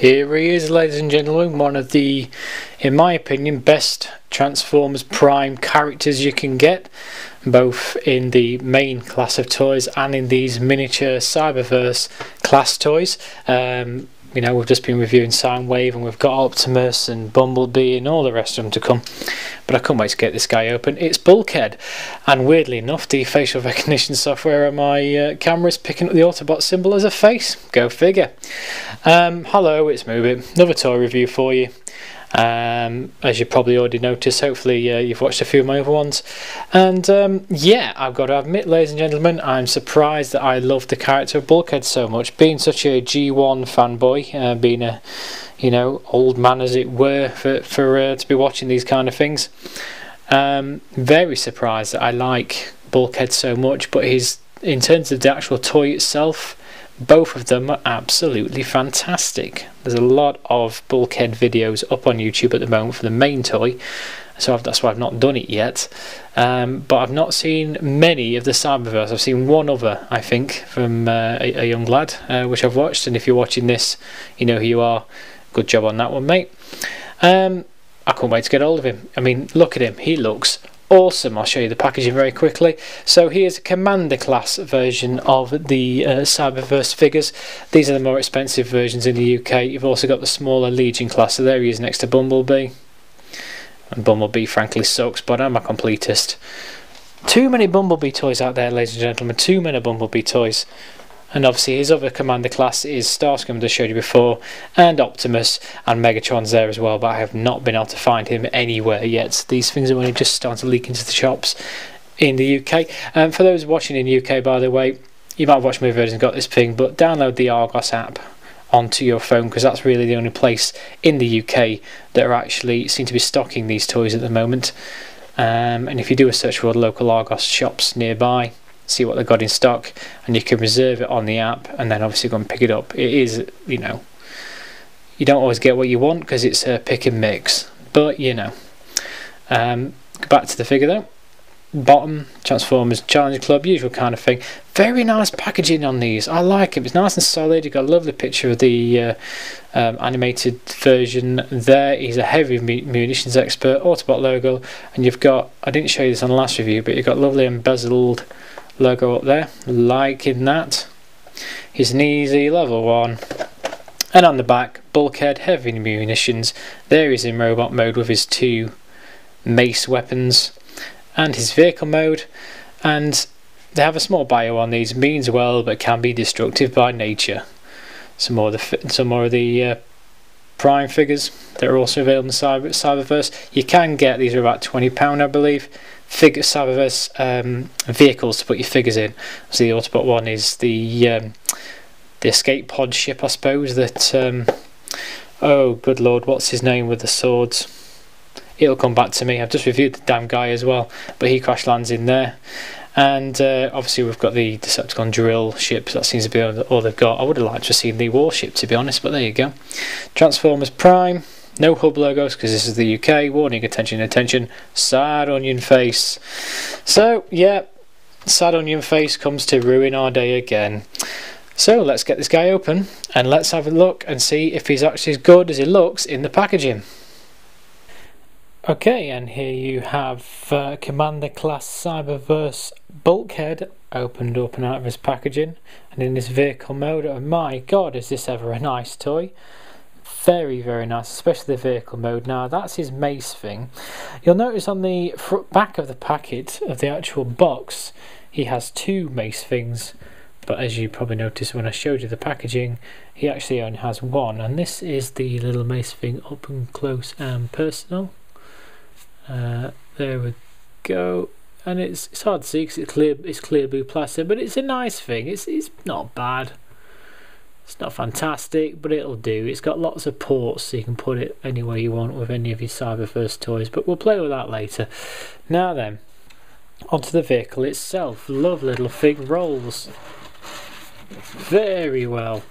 Here he is, ladies and gentlemen, one of the, in my opinion, best Transformers Prime characters you can get, both in the main class of toys and in these miniature Cyberverse class toys. You know, we've just been reviewing Soundwave, and we've got Optimus and Bumblebee and all the rest of them to come, but I can't wait to get this guy open. It's Bulkhead, and weirdly enough the facial recognition software on my camera is picking up the Autobot symbol as a face. Go figure. Hello, it's Moobit. Another toy review for you. As you probably already noticed, hopefully you've watched a few of my other ones, and yeah, I've got to admit, ladies and gentlemen, I'm surprised that I love the character of Bulkhead so much. Being such a G1 fanboy, being a, you know, old man as it were, for to be watching these kind of things, very surprised that I like Bulkhead so much. But in terms of the actual toy itself, both of them are absolutely fantastic. There's a lot of Bulkhead videos up on YouTube at the moment for the main toy, so that's why I've not done it yet. But I've not seen many of the Cyberverse. I've seen one other, I think, from a young lad, which I've watched, and if you're watching this, you know who you are. Good job on that one, mate. I can't wait to get hold of him. I mean, look at him. He looks awesome. I'll show you the packaging very quickly. So here's a Commander class version of the Cyberverse figures. These are the more expensive versions in the UK. You've also got the smaller Legion class, so there he is next to Bumblebee. And Bumblebee frankly sucks, but I'm a completist. Too many Bumblebee toys out there, ladies and gentlemen. Too many Bumblebee toys. And obviously his other Commander class is Starscream, as I showed you before, and Optimus, and Megatron's there as well, but I have not been able to find him anywhere yet. These things are only just starting to leak into the shops in the UK. For those watching in the UK, by the way, you might have watched my videos and got this thing, but download the Argos app onto your phone, because that's really the only place in the UK that are actually seem to be stocking these toys at the moment. And if you do a search for all the local Argos shops nearby, see what they've got in stock, and you can reserve it on the app and then obviously go and pick it up. It is, you know, you don't always get what you want because it's a pick and mix, but you know. Back to the figure though. Bottom, Transformers Challenge Club, usual kind of thing. Very nice packaging on these. I like it. It's nice and solid. You've got a lovely picture of the animated version there. He's a heavy munitions expert, Autobot logo, and you've got, I didn't show you this on the last review, but you've got lovely embezzled logo up there, liking that. He's an easy level 1, and on the back, Bulkhead, heavy munitions. There he's in robot mode with his 2 mace weapons and his vehicle mode, and they have a small bio on these. Means well, but can be destructive by nature. Some more of the Prime figures that are also available in Cyberverse. You can get these are about £20, I believe. Cyberverse vehicles to put your figures in. So the Autobot one is the escape pod ship, I suppose. That oh good lord, what's his name with the swords? It'll come back to me. I've just reviewed the damn guy as well, but he crash lands in there. And obviously we've got the Decepticon drill ships. That seems to be all they've got. I would have liked to have seen the warship, to be honest, but there you go. Transformers Prime. No hub logos because this is the UK. Warning, attention, attention. Sad onion face. So, yeah, sad onion face comes to ruin our day again. So, let's get this guy open and let's have a look and see if he's actually as good as he looks in the packaging. Okay, and here you have Commander class Cyberverse Bulkhead opened up and out of his packaging and in his vehicle mode. Oh my god, is this ever a nice toy! Very, very nice, especially the vehicle mode. Now that's his mace thing. You'll notice on the back of the packet of the actual box he has 2 mace things, but as you probably noticed when I showed you the packaging, he actually only has 1, and this is the little mace thing up and close and personal. There we go, and it's hard to see because it's clear blue plastic, but it's a nice thing. It's not bad. It's not fantastic, but it'll do. It's got lots of ports, so you can put it anywhere you want with any of your Cyberverse toys, but we'll play with that later. Now then, onto the vehicle itself. Lovely little thing, rolls very well.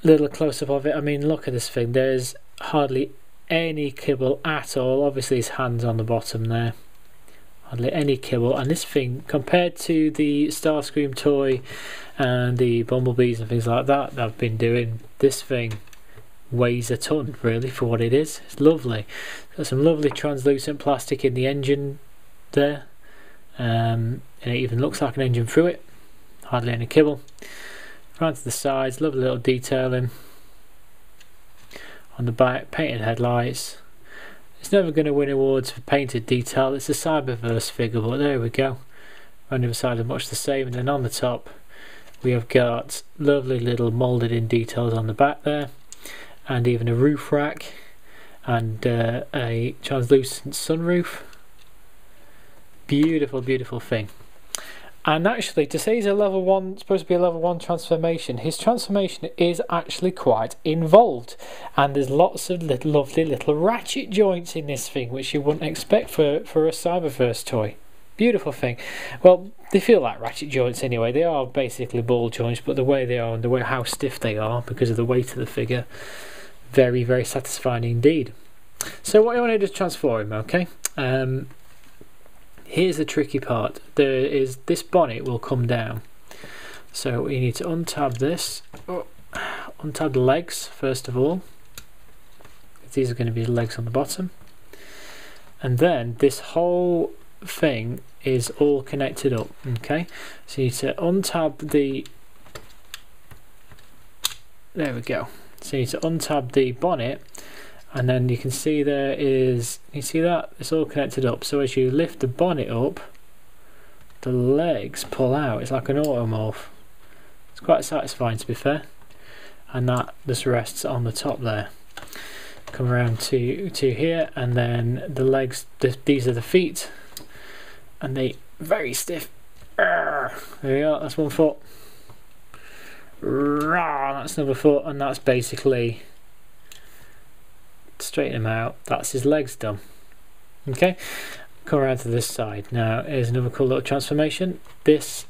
Little close-up of it. I mean, look at this thing. There's hardly any kibble at all. Obviously his hands on the bottom there. hardly any kibble. And this thing, compared to the Starscream toy and the bumblebees and things like that I've been doing, this thing weighs a ton really for what it is. It's lovely. Got some lovely translucent plastic in the engine there, and it even looks like an engine through it. Hardly any kibble. Right to the sides, lovely little detailing on the back, painted headlights. It's never going to win awards for painted detail. It's a Cyberverse figure, but there we go. On the other side are much the same, and then on the top we have got lovely little moulded in details on the back there, and even a roof rack and a translucent sunroof. Beautiful, beautiful thing. And actually, to say he's a level 1, supposed to be a level 1 transformation, his transformation is actually quite involved, and there's lots of lovely little ratchet joints in this thing, which you wouldn't expect for a Cyberverse toy. Beautiful thing. Well, they feel like ratchet joints anyway. They are basically ball joints, but the way they are and the way how stiff they are because of the weight of the figure, very, very satisfying indeed. So what you want to do is transform him, okay? Here's the tricky part. There is this bonnet will come down, so you need to untab this. Untab the legs first of all. These are going to be the legs on the bottom, and then this whole thing is all connected up. Okay, so you need to untab the. There we go. So you need to untab the bonnet. And then you can see there is, you see that? It's all connected up. So as you lift the bonnet up, the legs pull out. It's like an automorph. It's quite satisfying, to be fair. And that just rests on the top there. Come around to here, and then the legs, these are the feet. And they very stiff. There we go, that's one foot. That's another foot, and that's basically, straighten him out, that's his legs done. Okay, come around to this side. Now here's another cool little transformation. This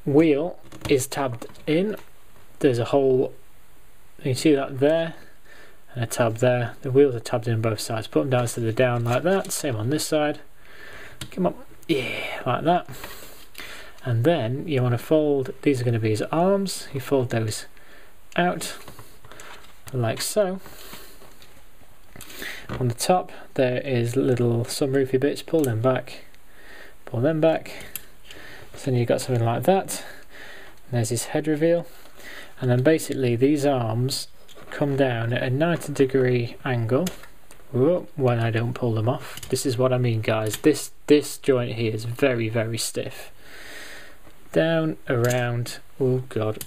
wheel is tabbed in. There's a hole, you can see that there, and a tab there. The wheels are tabbed in both sides. Put them down so they're down like that. Same on this side. Come up, yeah, like that. And then you want to fold, these are going to be his arms. You fold those out like so. On the top there is little sunroofy bits, pull them back, pull them back. So then you've got something like that. And there's his head reveal, and then basically these arms come down at a 90-degree angle. Whoa, when I don't pull them off. This is what I mean, guys. This joint here is very, very stiff. Down, around, oh god,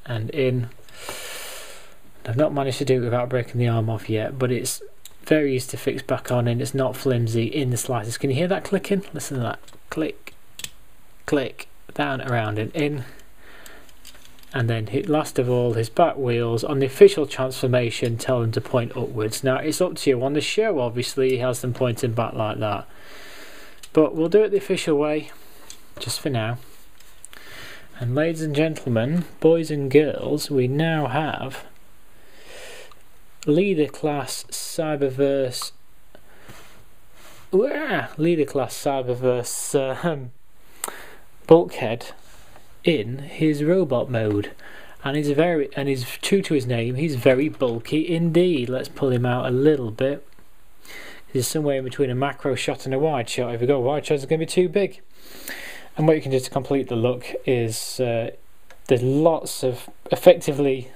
and in. I've not managed to do it without breaking the arm off yet, but it's very easy to fix back on, and it's not flimsy in the slightest. Can you hear that clicking? Listen to that. Click, click, down, around, and in. And then last of all, his back wheels on the official transformation tell them to point upwards. Now it's up to you. On the show, obviously, he has them pointing back like that, but we'll do it the official way, just for now. And ladies and gentlemen, boys and girls, we now have Leader Class Cyberverse Bulkhead in his robot mode, and he's true to his name. He's very bulky indeed. Let's pull him out a little bit. He's somewhere in between a macro shot and a wide shot. If we go wide shots, it's going to be too big. And what you can do to complete the look is there's lots of effectively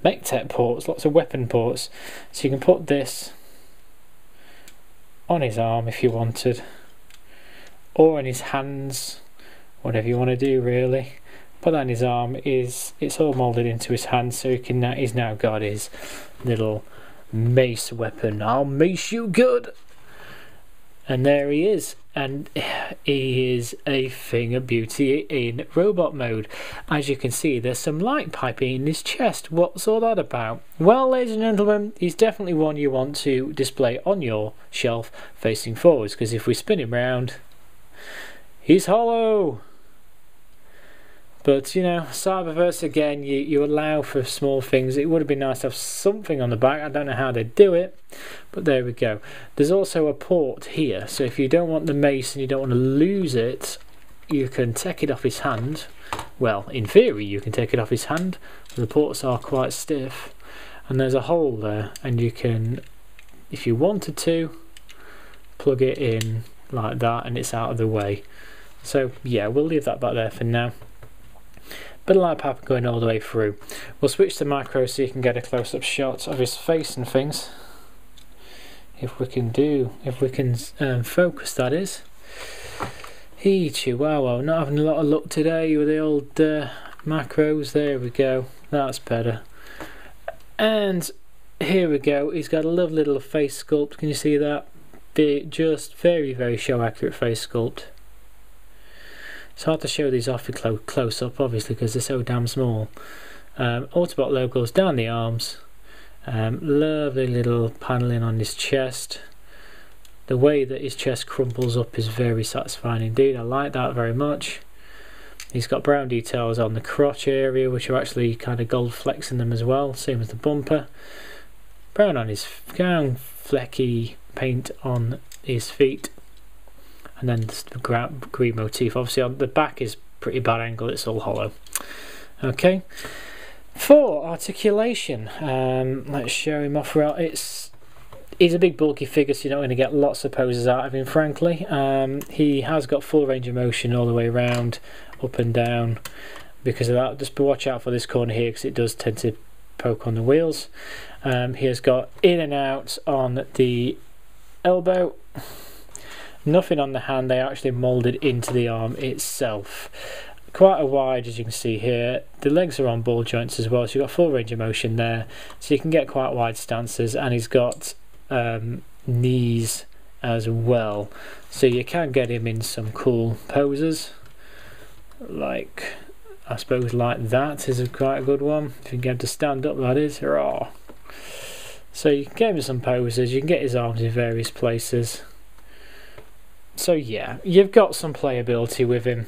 mech-tech ports, lots of weapon ports. So you can put this on his arm if you wanted, or in his hands, whatever you want to do really. Put that in his arm. It's all moulded into his hand, so he's now got his little mace weapon. I'll mace you good. And there he is, and he is a thing of beauty in robot mode. As you can see, there's some light piping in his chest. What's all that about? Well, ladies and gentlemen, he's definitely one you want to display on your shelf facing forwards, because if we spin him round, he's hollow. But you know, Cyberverse again, you allow for small things. It would have been nice to have something on the back. I don't know how they do it, but there we go. There's also a port here, so if you don't want the mace and you don't want to lose it, you can take it off his hand. Well, in theory you can take it off his hand. The ports are quite stiff, and there's a hole there, and you can, if you wanted to, plug it in like that and it's out of the way. So yeah, we'll leave that back there for now. Bit of light pipe going all the way through. We'll switch to macro so you can get a close-up shot of his face and things. If we can focus, that is. Chihuahua, not having a lot of luck today with the old macros. There we go, that's better. And here we go, he's got a lovely little face sculpt. Can you see that? Just very show accurate face sculpt. It's hard to show these off close up, obviously, because they're so damn small. Autobot logos down the arms. Lovely little paneling on his chest. The way that his chest crumples up is very satisfying indeed. I like that very much. He's got brown details on the crotch area, which are actually kind of gold flecks in them as well, same as the bumper. Brown on his gown, flecky paint on his feet. And then the green motif. Obviously on the back is pretty bad angle, it's all hollow. Okay. For articulation, let's show him off. He's a big bulky figure, so you're not going to get lots of poses out of him, frankly. He has got full range of motion all the way around, up and down. Because of that, just watch out for this corner here, because it does tend to poke on the wheels. He has got in and out on the elbow. Nothing on the hand, they actually moulded into the arm itself. Quite a wide, as you can see here. The legs are on ball joints as well, so you've got full range of motion there. So you can get quite wide stances, and he's got knees as well. So you can get him in some cool poses. Like, I suppose like that is quite a good one. If you can get him to stand up, that is. Hurrah! So you can get him in some poses, you can get his arms in various places. So yeah, you've got some playability with him,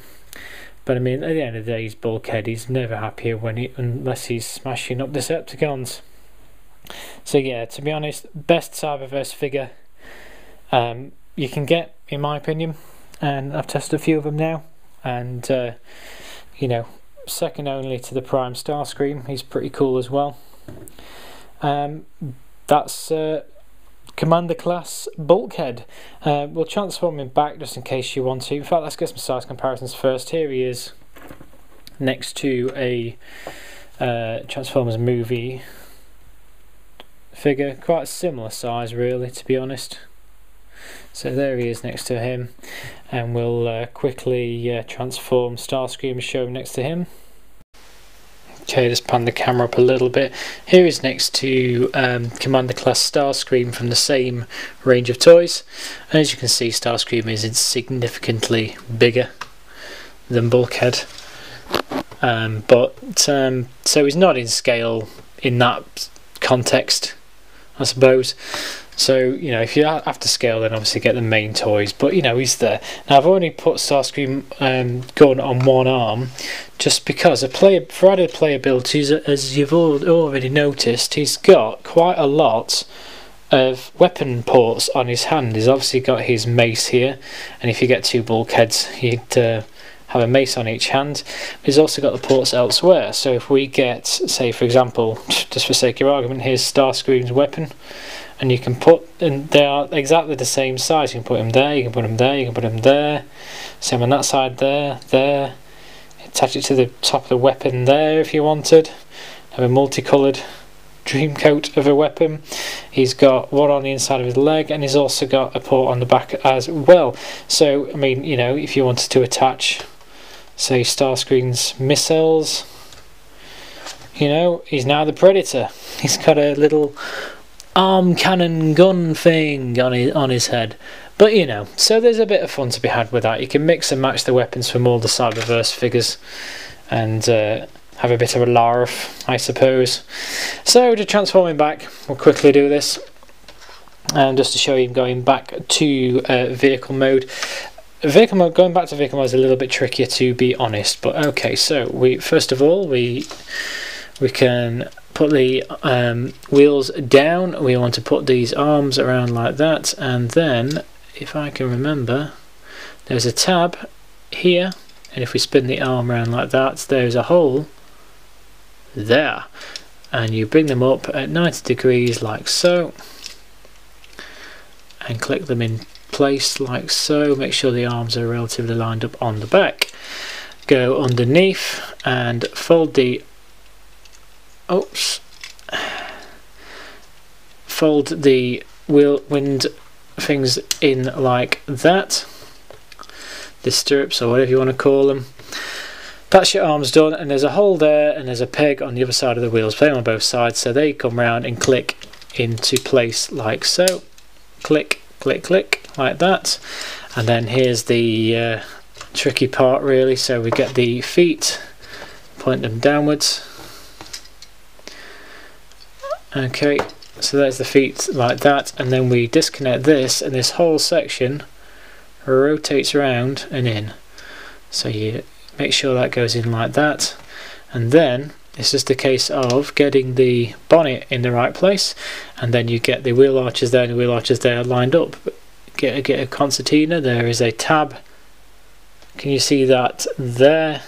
but I mean, at the end of the day, he's Bulkhead. He's never happier unless he's smashing up Decepticons. So yeah, to be honest, best Cyberverse figure you can get, in my opinion, and I've tested a few of them now, and you know, second only to the Prime Starscream. He's pretty cool as well. That's Commander class Bulkhead. We'll transform him back just in case you want to. In fact, let's get some size comparisons first. Here he is next to a Transformers movie figure, quite a similar size really, to be honest. So there he is next to him, and we'll quickly transform Starscream and show him next to him. Okay, just pan the camera up a little bit. Here is next to Commander class Starscream from the same range of toys. And as you can see, Starscream is significantly bigger than Bulkhead. So he's not in scale in that context, I suppose. So, you know, if you have to scale, then obviously get the main toys. But, you know, he's there. Now, I've only put Starscream gun on one arm, just because for added playability, as you've already noticed, he's got quite a lot of weapon ports on his hand. He's obviously got his mace here, and if you get two Bulkheads, you'd have a mace on each hand. He's also got the ports elsewhere. So if we get, say, for example, just for sake of argument, here's Starscream's weapon. And you can and they are exactly the same size. You can put him there, you can put him there, you can put him there. Same on that side there. Attach it to the top of the weapon there if you wanted. Have a multicoloured dream coat of a weapon. He's got one on the inside of his leg, and he's also got a port on the back as well. So, I mean, you know, if you wanted to attach, say, Starscream's missiles, you know, he's now the Predator. He's got a little arm cannon gun thing on his head. But you know, so there's a bit of fun to be had with that. You can mix and match the weapons from all the Cyberverse figures and have a bit of a larf, I suppose. So to transform him back, we'll quickly do this, and just to show you him going back to vehicle mode. vehicle mode, going back to vehicle mode is a little bit trickier, to be honest, but okay. So we first of all we can put the wheels down. We want to put these arms around like that, and then if I can remember, there's a tab here, and if we spin the arm around like that, there's a hole there, and you bring them up at 90 degrees like so, and click them in place like so. Make sure the arms are relatively lined up on the back. Go underneath and fold the wind things in like that, the stirrups or whatever you want to call them. That's your arms done, and there's a hole there, and there's a peg on the other side of the wheels, playing on both sides, so they come round and click into place like so. Click, click, click, like that. And then here's the tricky part really, so we get the feet, point them downwards. Okay, so there's the feet like that, and then we disconnect this, and this whole section rotates around and in. So you make sure that goes in like that, and then it's just a case of getting the bonnet in the right place, and then you get the wheel arches there and the wheel arches there lined up. Get a concertina, there is a tab, can you see that there,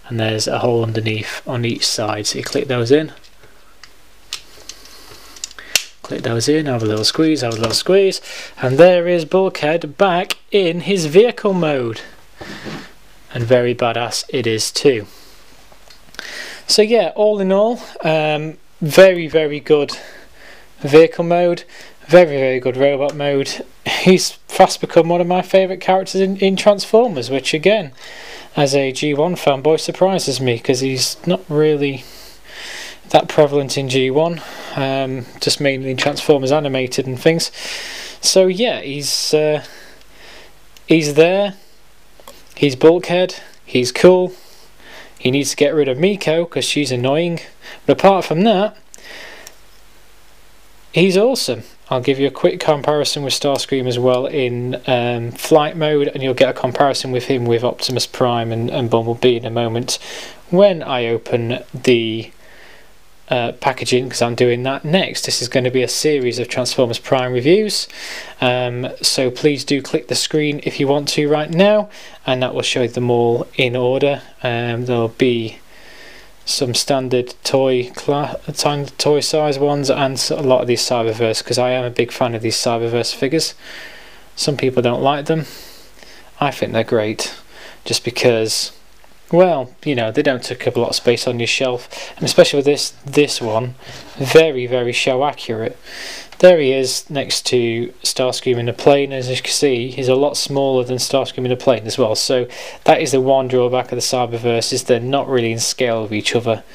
and there's a hole underneath on each side, so you click those in. Click those in, have a little squeeze, have a little squeeze, and there is Bulkhead back in his vehicle mode. And very badass it is too. So yeah, all in all, very, very good vehicle mode, very, very good robot mode. He's fast become one of my favourite characters in Transformers, which again, as a G1 fanboy, surprises me, because he's not really that prevalent in G1, just mainly in Transformers animated and things. So yeah, he's there, he's Bulkhead, he's cool, he needs to get rid of Miko because she's annoying, but apart from that, he's awesome. I'll give you a quick comparison with Starscream as well in flight mode, and you'll get a comparison with him with Optimus Prime and Bumblebee in a moment when I open the packaging, because I'm doing that next. This is going to be a series of Transformers Prime reviews, so please do click the screen if you want to right now, and that will show them all in order. There'll be some standard toy size ones and a lot of these Cyberverse, because I am a big fan of these Cyberverse figures. Some people don't like them. I think they're great, just because, well, you know, they don't take up a lot of space on your shelf, and especially with this one, very, very show accurate. There he is next to Starscream in the plane. As you can see, he's a lot smaller than Starscream in the plane as well, so that is the one drawback of the Cyberverse, is they're not really in scale with each other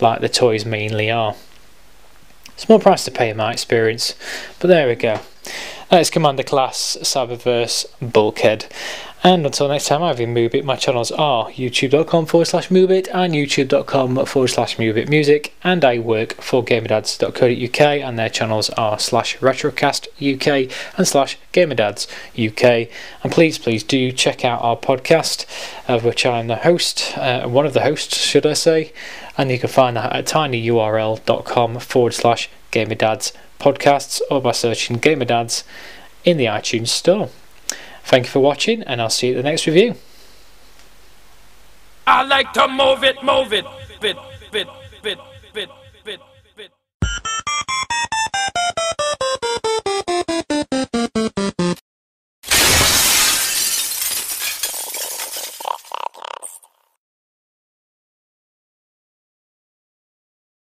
like the toys mainly are. Small price to pay in my experience, but there we go. That is Commander Class Cyberverse Bulkhead. And until next time, I've been Moobit. My channels are youtube.com/Moobit and youtube.com/Moobit Music, and I work for gamerdads.co.uk, and their channels are /retrocastuk and /gamerdadsuk. And please do check out our podcast, of which I'm the host, one of the hosts should I say, and you can find that at tinyurl.com/gamerdads podcasts, or by searching Gamerdads in the iTunes store. Thank you for watching, and I'll see you at the next review. I like to move it, bit, bit, bit, bit, bit.